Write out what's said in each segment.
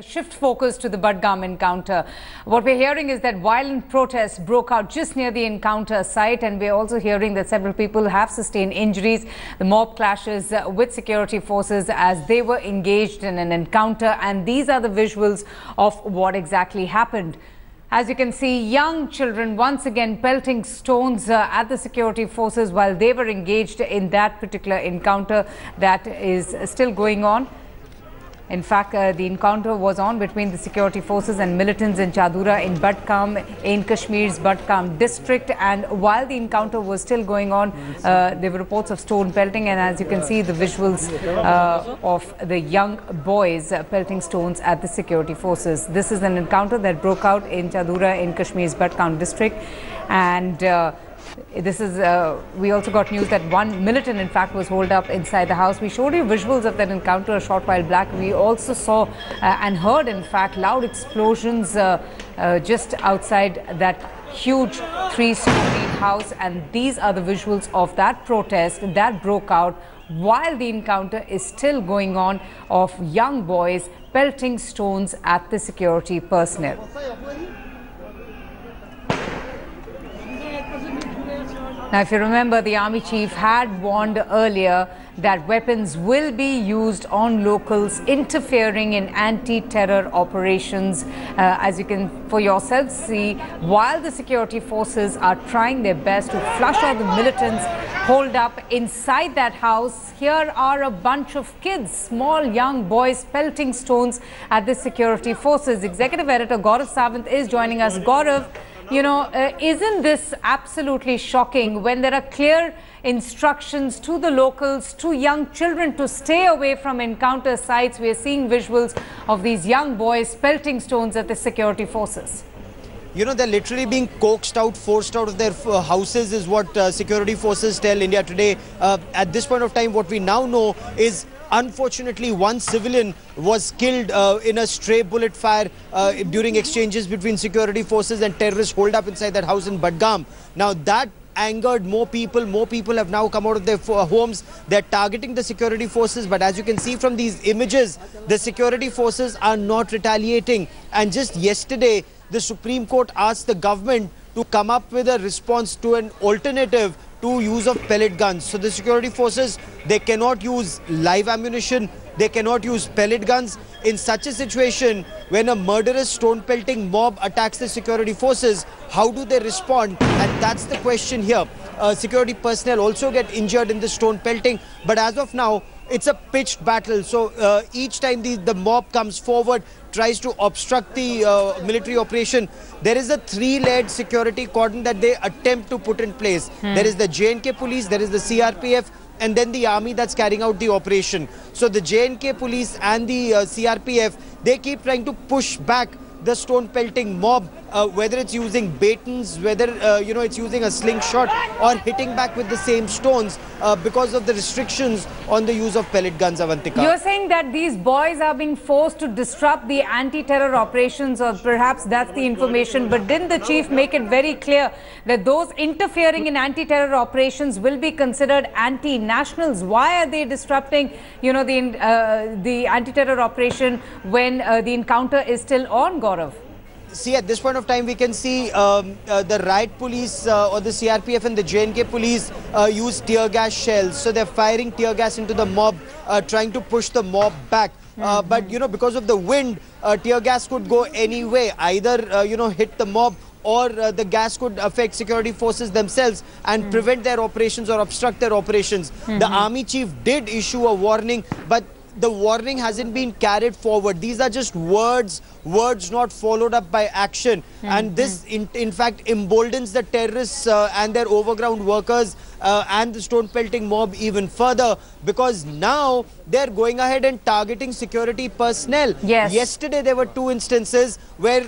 Shift focus to the Budgam encounter. What we're hearing is that violent protests broke out just near the encounter site, and we're also hearing that several people have sustained injuries. The mob clashes with security forces as they were engaged in an encounter, and these are the visuals of what exactly happened. As you can see, young children once again pelting stones at the security forces while they were engaged in that particular encounter that is still going on. In fact, the encounter was on between the security forces and militants in Chadura in Budgam, in Kashmir's Budgam district. And while the encounter was still going on, there were reports of stone pelting. And as you can see, the visuals of the young boys pelting stones at the security forces. This is an encounter that broke out in Chadura in Kashmir's Budgam district. And we also got news that one militant, in fact, was holed up inside the house. We showed you visuals of that encounter a short while back. We also saw and heard, in fact, loud explosions just outside that huge three-story house. And these are the visuals of that protest that broke out while the encounter is still going on, of young boys pelting stones at the security personnel. Now, if you remember, the army chief had warned earlier that weapons will be used on locals interfering in anti-terror operations. As you can for yourselves see, while the security forces are trying their best to flush out the militants holed up inside that house, here are a bunch of kids, small young boys, pelting stones at the security forces. Executive Editor Gaurav Sawant is joining us. Gaurav, you know, isn't this absolutely shocking when there are clear instructions to the locals, to young children, to stay away from encounter sites? We are seeing visuals of these young boys pelting stones at the security forces. You know, they're literally being coaxed out, forced out of their houses is what security forces tell India Today. At this point of time, what we now know is, unfortunately, one civilian was killed in a stray bullet fire during exchanges between security forces and terrorists holed up inside that house in Budgam. Now, that angered more people. More people have now come out of their homes. They're targeting the security forces. But as you can see from these images, the security forces are not retaliating. And just yesterday, the Supreme Court asked the government to come up with a response to an alternative to use of pellet guns. So the security forces, they cannot use live ammunition, they cannot use pellet guns. In such a situation, when a murderous stone pelting mob attacks the security forces, how do they respond? And that's the question here. Security personnel also get injured in the stone pelting, but as of now, it's a pitched battle. So each time the mob comes forward, tries to obstruct the military operation, there is a three-layered security cordon that they attempt to put in place. There is the J&K police, there is the CRPF, and then the army that's carrying out the operation. So the J&K police and the CRPF, they keep trying to push back the stone pelting mob, whether it's using batons, whether it's using a slingshot or hitting back with the same stones because of the restrictions on the use of pellet guns, Avantika. You're saying that these boys are being forced to disrupt the anti-terror operations, or perhaps that's the information, but didn't the chief make it very clear that those interfering in anti-terror operations will be considered anti-nationals? Why are they disrupting, you know, the anti-terror operation when the encounter is still on, Gaurav? See, at this point of time, we can see the riot police or the CRPF and the J&K police use tear gas shells. So they're firing tear gas into the mob, trying to push the mob back. But, you know, because of the wind, tear gas could go any way, either, hit the mob, or the gas could affect security forces themselves and prevent their operations or obstruct their operations. The army chief did issue a warning, but the warning hasn't been carried forward. These are just words not followed up by action. And this, in fact, emboldens the terrorists and their overground workers and the stone pelting mob even further, because now they're going ahead and targeting security personnel. Yes. Yesterday, there were two instances where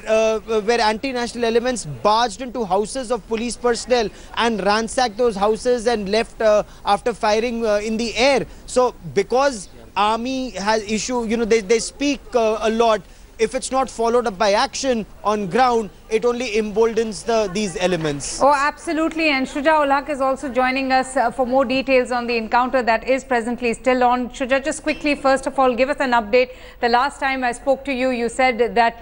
anti-national elements barged into houses of police personnel and ransacked those houses and left after firing in the air. So because army has issue, they speak a lot. if it's not followed up by action on ground, it only emboldens these elements. Oh, absolutely. And Shuja ul Haq is also joining us for more details on the encounter that is presently still on. Shuja, just quickly, first of all, give us an update. The last time I spoke to you, you said that,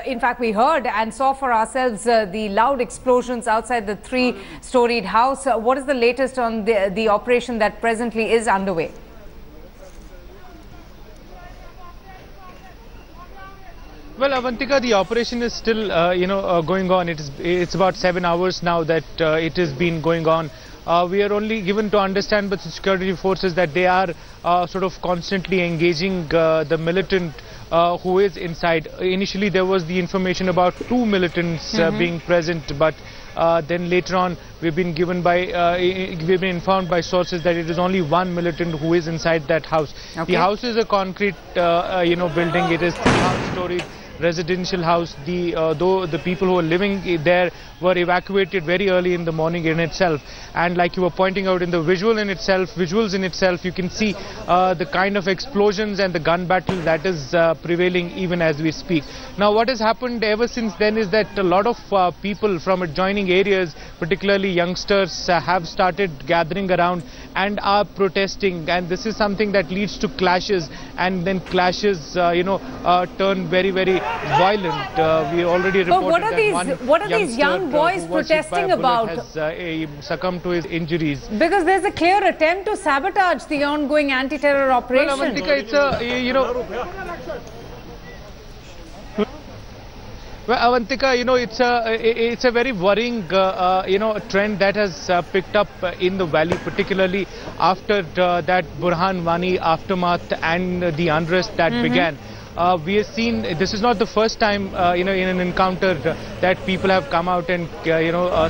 in fact, we heard and saw for ourselves the loud explosions outside the three-storied house. What is the latest on the operation that presently is underway? Well, Avantika, the operation is still, going on. It's about 7 hours now that it has been going on. We are only given to understand by the security forces that they are sort of constantly engaging the militant who is inside. Initially, there was the information about 2 militants being present, but then later on, we've been informed by sources that it is only 1 militant who is inside that house. Okay. The house is a concrete, building. It is 3-story residential house. Though the people who were living there were evacuated very early in the morning in itself, and like you were pointing out in the visuals in itself, you can see the kind of explosions and the gun battle that is prevailing even as we speak. Now, what has happened ever since then is that a lot of people from adjoining areas, particularly youngsters, have started gathering around and are protesting, and this is something that leads to clashes, and then clashes turn very, very violent. We already reported that what are these young boys protesting about? Has succumbed to his injuries. Because there's a clear attempt to sabotage the ongoing anti-terror operation. Well, Avantika, it's it's a very worrying, trend that has picked up in the valley, particularly after that Burhan Wani aftermath and the unrest that began. We have seen this is not the first time, in an encounter that people have come out and,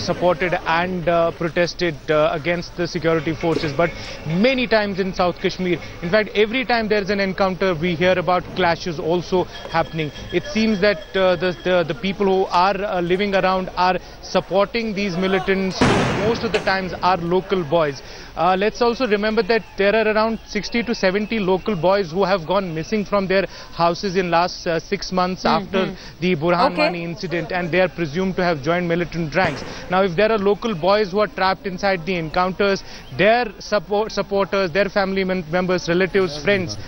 supported and protested against the security forces, but many times in South Kashmir. In fact, every time there is an encounter, we hear about clashes also happening. It seems that the people who are living around are supporting these militants, who most of the times are local boys. Let's also remember that there are around 60 to 70 local boys who have gone missing from their houses in last 6 months after the Burhan Wani incident, and they are presumed to have joined militant ranks. Now, if there are local boys who are trapped inside the encounters, their supporters, their family members, relatives, friends,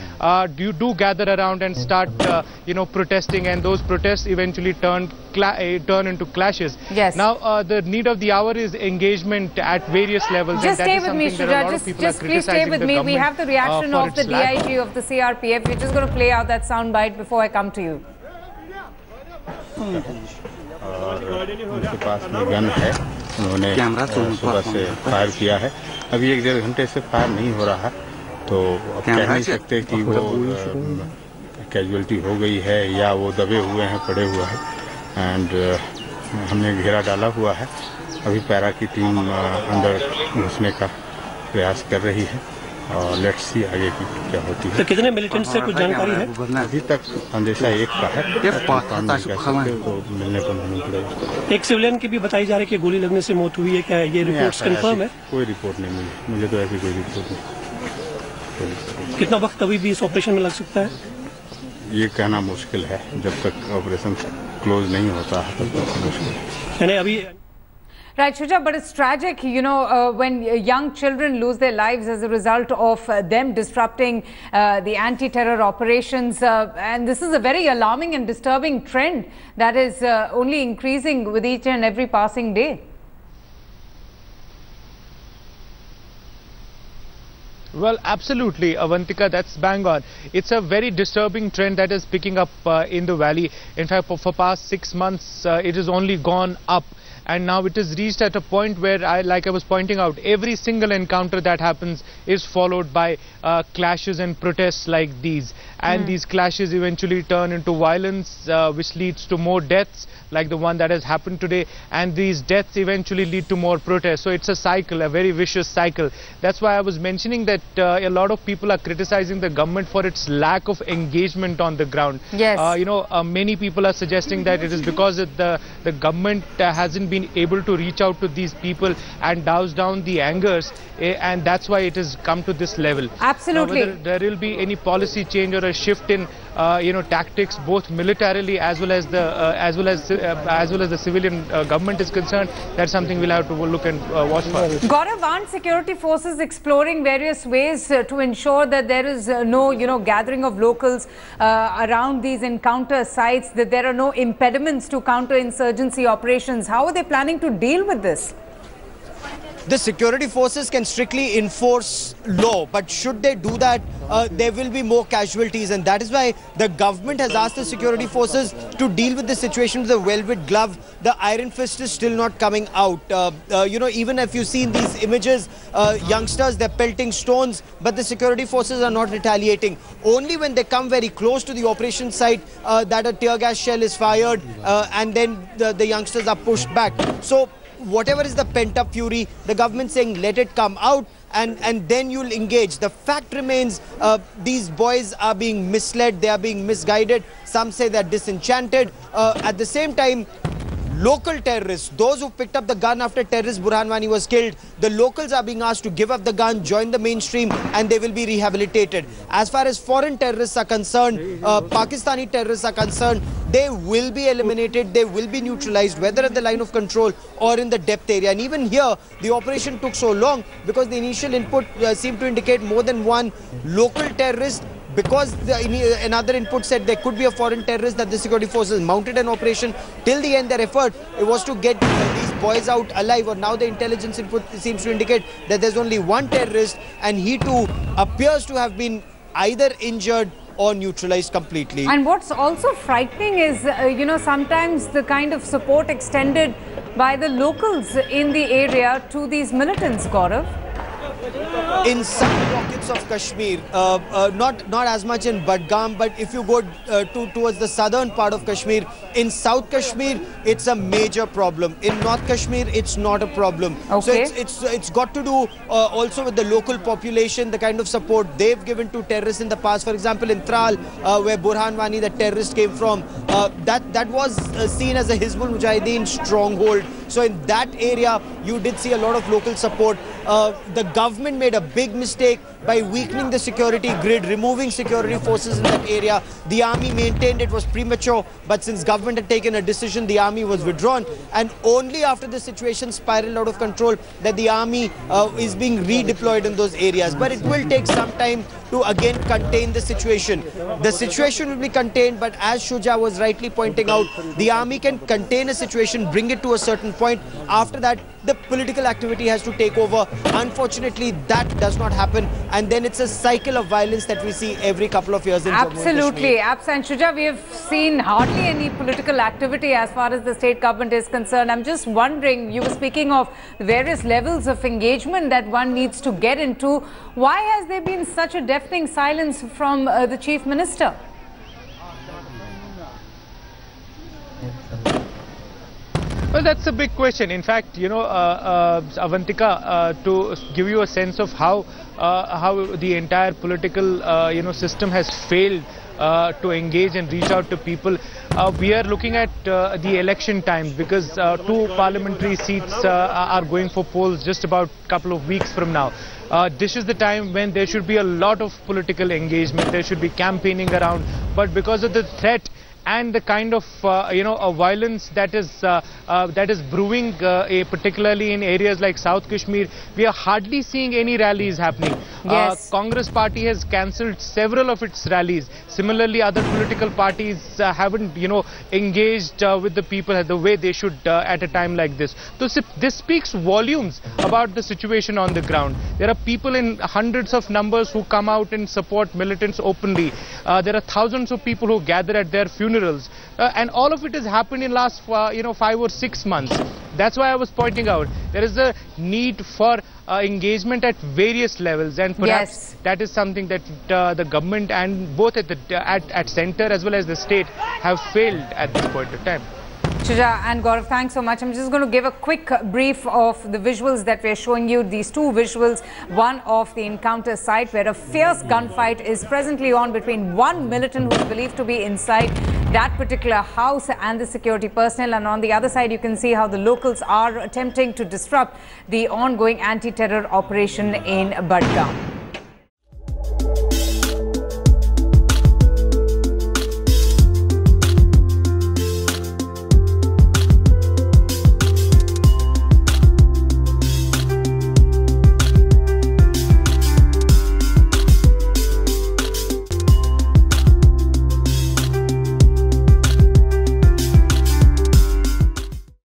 do gather around and start, protesting, and those protests eventually turn into clashes. Yes. Now, the need of the hour is engagement at various levels. Just stay with me, Shuja. Just please stay with me. We have the reaction of the DIG of the CRPF. We're just going to play out that sound bite before I come to you. उनके पास में gun है, उन्होंने सुबह से fire किया है। अभी 1-1.5 घंटे से फायर नहीं हो रहा है, तो अब कह नहीं सकते कि वो कैजुअलिटी हो गई है या वो दबे हुए हैं, पड़े हुए हैं। एंड हमने घेरा डाला हुआ है। अभी पैरा की टीम अंदर घुसने का प्रयास कर रही है और लेट्स सी आगे की क्या होती है। तो कितने मिलिटेंट से कुछ जानकारी है? अभी तक अंदेशा 1 का है, तो मिलने पर मालूम पड़ेगा। एक सिविलियन की भी बताई जा रही है कि गोली लगने से मौत हुई है, क्या ये रिपोर्ट्स कंफर्म है? कोई रिपोर्ट नहीं मिली, मुझे तो ऐसी कोई रिपोर्ट नहीं। कितना वक्त अभी भी इस ऑपरेशन में लग सकता है? ये कहना मुश्किल है, जब तक ऑपरेशन क्लोज नहीं होता है तब तक मुश्किल है। अभी Right, Shuja, but it's tragic, when young children lose their lives as a result of them disrupting the anti-terror operations. And this is a very alarming and disturbing trend that is only increasing with each and every passing day. Well, absolutely, Avantika, that's bang on. It's a very disturbing trend that is picking up in the valley. In fact, for past 6 months, it has only gone up. And now it has reached at a point where, like I was pointing out, every single encounter that happens is followed by clashes and protests like these. And these clashes eventually turn into violence, which leads to more deaths, like the one that has happened today. And these deaths eventually lead to more protests. So it's a cycle, a very vicious cycle. That's why I was mentioning that a lot of people are criticizing the government for its lack of engagement on the ground. Yes. Many people are suggesting that it is because the government hasn't been able to reach out to these people and douse down the angers, and that's why it has come to this level. Absolutely. Now, whether there will be any policy change or a shift in tactics, both militarily as well as the civilian government is concerned. That's something we'll have to look and watch for. Gaurav, aren't security forces exploring various ways to ensure that there is no, gathering of locals around these encounter sites, that there are no impediments to counter-insurgency operations? How are they planning to deal with this? The security forces can strictly enforce law, but should they do that, there will be more casualties, and that is why the government has asked the security forces to deal with the situation with a velvet glove. The iron fist is still not coming out. Even if you've seen these images, youngsters, they're pelting stones, but the security forces are not retaliating. Only when they come very close to the operation site that a tear gas shell is fired, and then the youngsters are pushed back. So whatever is the pent-up fury, the government saying let it come out, and then you'll engage. The fact remains, these boys are being misled, they are being misguided. Some say they're disenchanted. At the same time, local terrorists, those who picked up the gun after terrorist Burhan Wani was killed, the locals are being asked to give up the gun, join the mainstream, and they will be rehabilitated. As far as foreign terrorists are concerned, Pakistani terrorists are concerned, they will be eliminated, they will be neutralized, whether at the line of control or in the depth area. And even here, the operation took so long because the initial input seemed to indicate more than one local terrorist, because another input said there could be a foreign terrorist, that the security forces mounted an operation. Till the end, their effort it was to get these boys out alive. Or now the intelligence input seems to indicate that there's only one terrorist, and he too appears to have been either injured or neutralized completely. And what's also frightening is, sometimes the kind of support extended by the locals in the area to these militants, Gaurav. In some pockets of Kashmir, not as much in Budgam, but if you go towards the southern part of Kashmir, in South Kashmir, it's a major problem. In North Kashmir, it's not a problem. Okay. So it's got to do also with the local population, the kind of support they've given to terrorists in the past. For example, in Tral, where Burhan Wani, the terrorist, came from, that was seen as a Hizbul Mujahideen stronghold. So in that area, you did see a lot of local support. The government made a big mistake by weakening the security grid, removing security forces in that area. The army maintained it was premature, but since government had taken a decision, the army was withdrawn. And only after the situation spiraled out of control that the army is being redeployed in those areas. But it will take some time to again contain the situation. The situation will be contained, but as Shuja was rightly pointing out, the army can contain a situation, bring it to a certain point. After that, the political activity has to take over. Unfortunately, that does not happen, and then it's a cycle of violence that we see every couple of years in Jammu and Kashmir. Absolutely. And Shuja, we have seen hardly any political activity as far as the state government is concerned. I'm just wondering, you were speaking of various levels of engagement that one needs to get into. Why has there been such a deafening silence from the Chief Minister? Well, that's a big question. In fact, Avantika, to give you a sense of how the entire political system has failed to engage and reach out to people, we are looking at the election times, because 2 parliamentary seats are going for polls just about a couple of weeks from now. This is the time when there should be a lot of political engagement, there should be campaigning around, but because of the threat and the kind of violence that is brewing, particularly in areas like South Kashmir, we are hardly seeing any rallies happening. Yes. Congress party has cancelled several of its rallies. Similarly, other political parties haven't engaged with the people the way they should at a time like this. So this speaks volumes about the situation on the ground. There are people in hundreds of numbers who come out and support militants openly. There are thousands of people who gather at their funerals, and all of it has happened in last 5 or 6 months. That's why I was pointing out there is a need for engagement at various levels, and perhaps that is something that the government and both at center as well as the state have failed at this point of time. Shuja and Gaurav, thanks so much. I'm just going to give a quick brief of the visuals that we're showing you. These 2 visuals, one of the encounter site where a fierce gunfight is presently on between one militant who is believed to be inside that particular house and the security personnel. And on the other side, you can see how the locals are attempting to disrupt the ongoing anti-terror operation in Budgam.